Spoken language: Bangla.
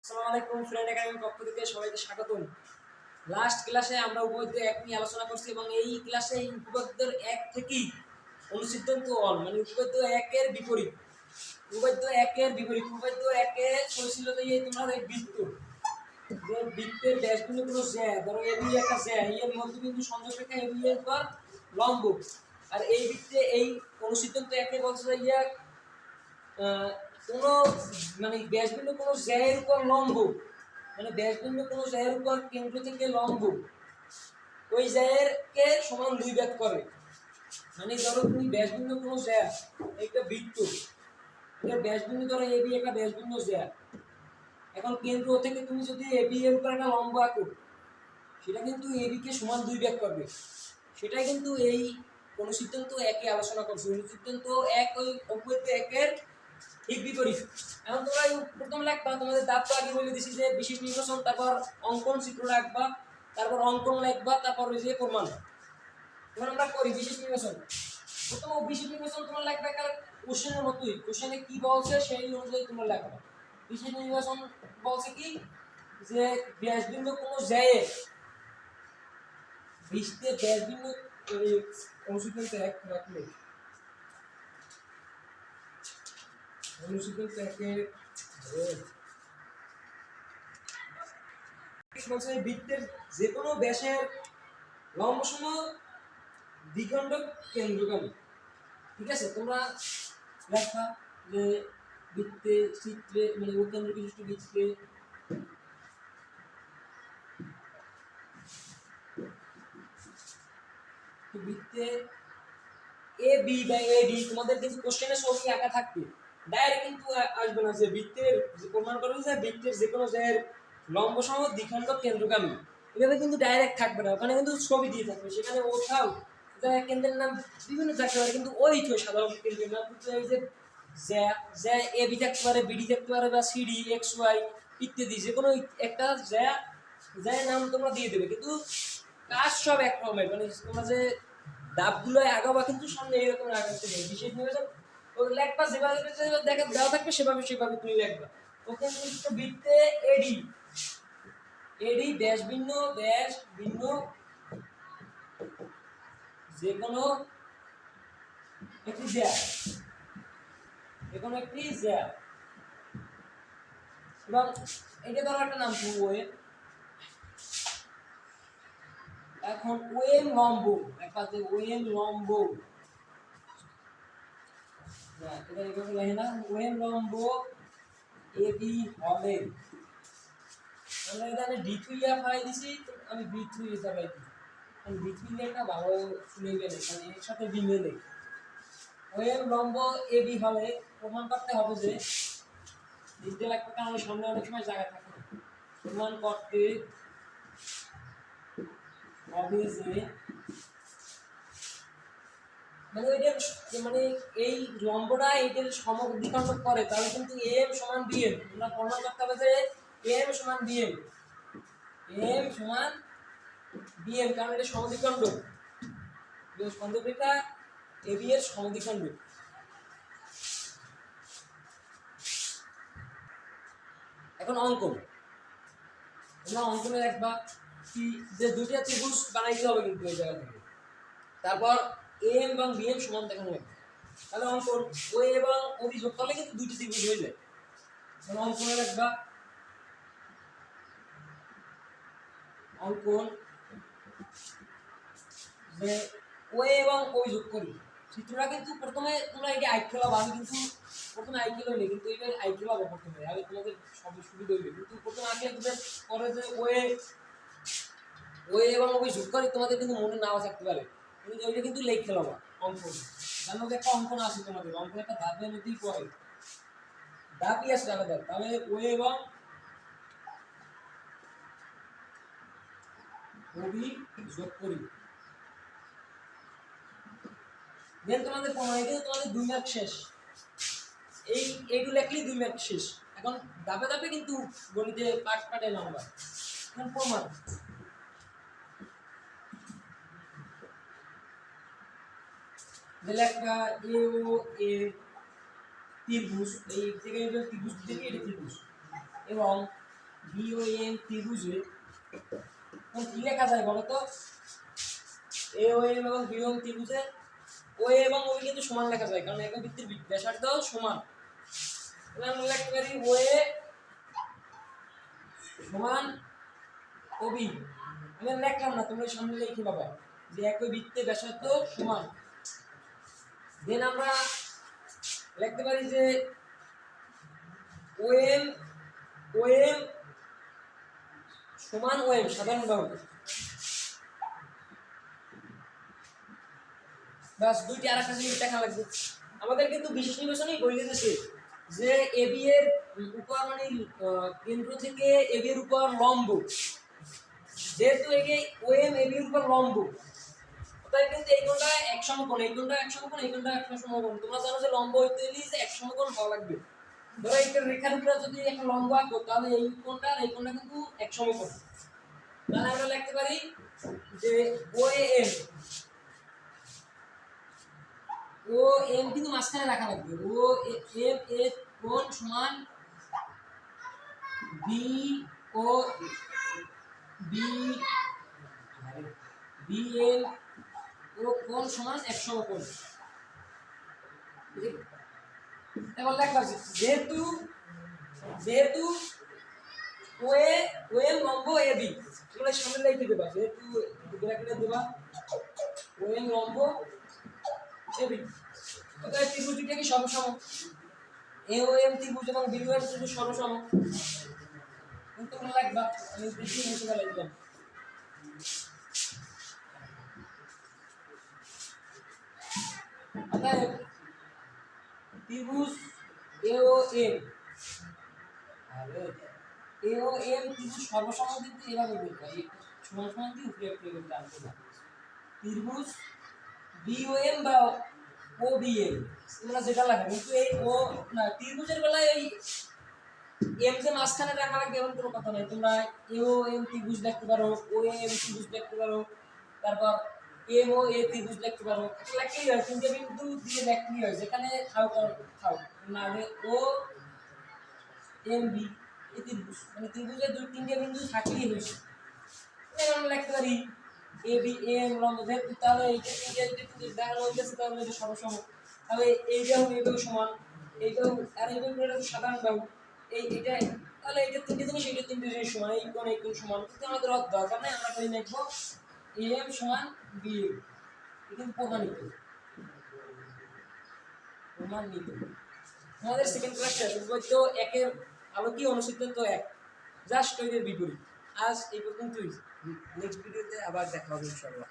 আসসালামু আলাইকুম ফ্রেন্ড একাডেমির পক্ষ থেকে সবাইকে স্বাগতম। লাস্ট ক্লাসে আমরা উপপাদ্য এক নিয়ে আলোচনা করছি এবং এই ক্লাসে এই উপপাদ্যের এক থেকেই অনুসিদ্ধান্ত অল মানে উপপাদ্য একের বিপরীত উপপাদ্য একে করেছিল যে এই তোমরা এই বৃত্ত যে বৃত্তের ব্যাসবিন্দু কোনো জ্যা ধরো এবি একটা জ্যা এর মধ্যবিন্দু সংযোগ রেখা এবি এর পর লম্ব আর এই বৃত্তে এই অনুসিদ্ধান্ত একে বলছে যে ইয়া কোনো মানে ব্যাসবিন্দু কোনো জ্যায়ের উপর লম্ব মানে ব্যাসবিন্দু কোনো জ্যায়ের উপর কেন্দ্র থেকে লম্ব ওই জ্যায়ের কে সমান দুই ভাগ করে। মানে ধরো তুমি ব্যাসবিন্দু কোনো জ্যা একটা বৃত্ত এটা ব্যাসবিন্দু ধরো এবি একটা ব্যাসবিন্দু জ্যা এখন কেন্দ্র থেকে তুমি যদি এবি এর উপর একটা লম্ব আঁকো সেটা কিন্তু এবি কে সমান দুই ভাগ করবে। সেটাই কিন্তু এই অনুসিদ্ধান্ত একে আলোচনা করছে। অনুসিদ্ধান্ত এক ওই উপপাদ্য একের ঠিক বিপরীত। এখন তোমরা প্রথম লিখবা তোমাদের দাঁত তো আগে বলে দিছি যে বিশেষ নির্বাচন তারপর অঙ্কন চিত্র রাখবা তারপর অঙ্কন লিখবা তারপর ওই যে প্রমাণ। এখন আমরা করি বিশেষ নির্বাচন। প্রথম বিশেষ নির্বাচন তোমরা লিখবা একটা কোশ্চেনের মতোই কোশ্চেনে কি বলছে সেই অনুযায়ী তোমরা লিখবা। বিশেষ নির্বাচন বলছে কি যে ব্যাসবিন্দু কোনো জ্যায়ে বৃত্তে ব্যাসবিন্দু অনুসিদ্ধান্ত এক রাখলে অনুসিদ্ধান্ত একে বলছে বৃত্তের যে কোনো ব্যাসের লম্ব সম দ্বিখণ্ডক কেন্দ্রগামী। ঠিক আছে, তোমরা লেখা যে বৃত্তে চিত্রে মানে ও কেন্দ্র বিশিষ্ট বৃত্তে বৃত্তে এ বি বা এ ডি তোমাদের কিন্তু কোশ্চেনে ছবি আঁকা থাকবে, ডাইরেক্ট কিন্তু আসবে না যে বৃত্তের প্রমাণ করবে যে বৃত্তের যে কোনো জায়গার লম্ব সম দ্বিখণ্ডক কেন্দ্রগামী, এভাবে কিন্তু ডাইরেক্ট থাকবে না, ওখানে কিন্তু ছবি দিয়ে থাকবে। সেখানে ওঠাও কেন্দ্রের নাম বিভিন্ন থাকতে পারে কিন্তু ওই তো সাধারণ কেন্দ্রের নাম কিন্তু এই যে জ্যা জ্যা এ বি থাকতে পারে বিডি থাকতে পারে বা সিডি এক্স ওয়াই ইত্যাদি যে কোনো একটা জ্যা জ্যায়ের নাম তোমরা দিয়ে দেবে, কিন্তু কাজ সব এক রকমের। মানে তোমরা যে ডাবগুলো আগাবা কিন্তু সামনে এরকম আগাতে হবে। বিশেষ নিবেদন ওই লেখবা যেভাবে দেখা দেওয়া থাকবে সেভাবে সেভাবে তুমি লেখবা। ওকে কিন্তু বৃত্তে এডি এডি ড্যাশ ভিন্ন যে কোনো একটি জ্যা যে কোনো একটি জ্যা এবং এটা ধরো একটা নাম কি ওয়ে। এখন ওয়েম লম্ব একটা যে ওয়েম লম্ব এটা এভাবে লেখে না, ওয়েম লম্ব এডি হবে আমরা এখানে ডি3 ফাই দিছি, আমি বি3 হিসাবে দিই কারণ বি3 লেখা ভালো শুনে গেলে মানে এর সাথে বি মেলে। ওয়েম লম্ব এডি হলে প্রমাণ করতে হবে যে লিখতে লাগবে কারণ সামনে অনেক সময় জায়গা থাকে না, প্রমাণ করতে হবে যে মানে ওইটার মানে এই লম্বটা এইটার সমদ্বিখণ্ডক করে তাহলে কিন্তু এম সমান বিএম আমরা প্রমাণ করতে হবে যে এম সমান বিএম কারণ এটা সমদ্বিখণ্ডক খণ্ডরেখা এবি এর সমদ্বিখণ্ডক। এখন অঙ্কন আমরা অঙ্কনে দেখবা কি যে দুইটা ত্রিভুজ বানাইতে হবে কিন্তু এই জায়গা থেকে, তারপর এম এবং বিএম সমান দেখানো হবে। তাহলে অঙ্কন ও এবং ওবি যোগ করলে কিন্তু দুইটা ত্রিভুজ হয়ে যায়। তাহলে অঙ্কনে দেখবা অঙ্কন যে ও এবং ওবি যোগ করি চিত্রটা কিন্তু প্রথমে তোমরা এটা আই খেলাবো, আমি কিন্তু প্রথমে আই খেলো নেই কিন্তু এইবার আই খেলাবো প্রথমে, আগে তোমাদের সব সুবিধা হইবে কিন্তু প্রথমে আগে পরে যে ও এবং ওবি যোগ করে তোমাদের কিন্তু মনে নাও থাকতে পারে কিন্তু ওইটা কিন্তু লেখ খেলাবো অঙ্কন। তার মধ্যে একটা অঙ্কন আছে তোমাদের অঙ্কন একটা ধাপের মধ্যেই পড়ে ধাপই আছে আলাদা। তাহলে ও এবং ওবি যোগ করি দেন তোমাদের প্রমাণ এটা তোমাদের 2 মার্ক শেষ। এইটু লেখলেই 2 মার্ক শেষ। এখন ধাপে ধাপে কিন্তু গণিতে পাটে লম্বা। এখন প্রমাণ লেখা এ ও এ ত্রিভুজ এই থেকে ত্রিভুজ থেকে এটা ত্রিভুজ এবং বিওএম ত্রিভুজে কি লেখা যায় বলো তো? এওএম এবং বিওএম ত্রিভুজে ও এবং ও কিন্তু সমান লেখা যায়, কারণ একক বৃত্তের ব্যাসার্ধ সমান। তাহলে আমরা লিখতে পারি ও এ সমান ওবি। আমি লিখলাম না, তোমরা সামনে লিখে পাবা যে একই বৃত্তের ব্যাসার্ধ সমান। দেন আমরা লিখতে পারি যে ওএম ওএম সমান ওএম সাধারণ বাহু। বাস দুইটি আর একটা জিনিস দেখা লাগবে। আমাদের কিন্তু বিশেষ নির্বাচনেই বলে দিতেছে যে এবি এর উপর মানে কেন্দ্র থেকে এবি এর উপর লম্ব, যেহেতু এই ওএম এবি এর উপর লম্ব, তাই কিন্তু এই কোণটা এক সমকোণ, এই কোণটা এক সমকোণ, এই কোণটা এক সমকোণ। তোমরা জানো যে লম্ব হইতে হলে যে এক সমকোণ হওয়া লাগবে। ধরো একটা রেখার উপরে যদি একটা লম্ব আঁকো, তাহলে এই কোণটা আর এই কোণটা কিন্তু এক সমকোণ। তাহলে আমরা লিখতে পারি যে ওএম ও এম কিন্তু মাঝখানে রাখা লাগবে। ও এম এর কোণ সমান বি ও বি বি এম ও কোণ সমান 100 কোণ। এবার লেখা আছে যেহেতু যেহেতু ও এম লম্ব এ বি, তোমরা সামনে লিখে দেবা, যেহেতু ব্র্যাকেটে দেবা ও এম লম্ব এ বি, অতএব ত্রিভুজ দুইটা কি সমসম। এ ও এম ত্রিভুজ এবং বি ও এম ত্রিভুজ সমসম। কিন্তু তোমরা লিখবা, আমি বেশি মুছে লিখলাম। অতএব ত্রিভুজ এ ও এম ত্রিভুজ সর্বসম কিন্তু এভাবে বলতে হয়, সমান সমান দিয়ে উপরে উপরে করে টানতে হবে। ত্রিভুজ বিওএম বা ও বিএম তোমরা যেটা লাগবে, কিন্তু এই ও না ত্রিভুজের বেলায় এই এম যে মাঝখানে রাখা লাগবে এমন কোনো কথা নাই। তোমরা এও এম ত্রিভুজ লিখতে পারো, ও এম ত্রিভুজ লিখতে পারো, তারপর এম ও এ ত্রিভুজ লিখতে পারো। লিখলেই হয়, তিনটে বিন্দু দিয়ে লিখলেই হয়, যেখানে থাও থাও না ও এম বি এই ত্রিভুজ, মানে ত্রিভুজের দুই তিনটে বিন্দু থাকলেই হয়েছে। আমরা লিখতে পারি এ বি এম লম্ব, যেহেতু তাহলে এইটা তিনটে দেখানো হয়েছে, তাহলে এটা সমসম। তাহলে এইটাও এইটাও সমান, এইটাও আর এইটাও এটা সাধারণ বাহু, এইটা তাহলে এইটা তিনটে জিনিস, এইটা তিনটে জিনিস সমান, এই কোণ সমান। কিন্তু আমাদের দরকার নেই, আমরা খালি লিখবো এম সমান বি এম। এটা প্রমাণিত প্রমাণিত। আমাদের সেকেন্ড ক্লাস শেষ, উপপাদ্য একের আলোকীয় অনুসিদ্ধান্ত এক জাস্ট এর বিপরীত। আজ এই পর্যন্তই, নেক্সট ভিডিওতে আবার দেখা হবে ইনশাআল্লাহ।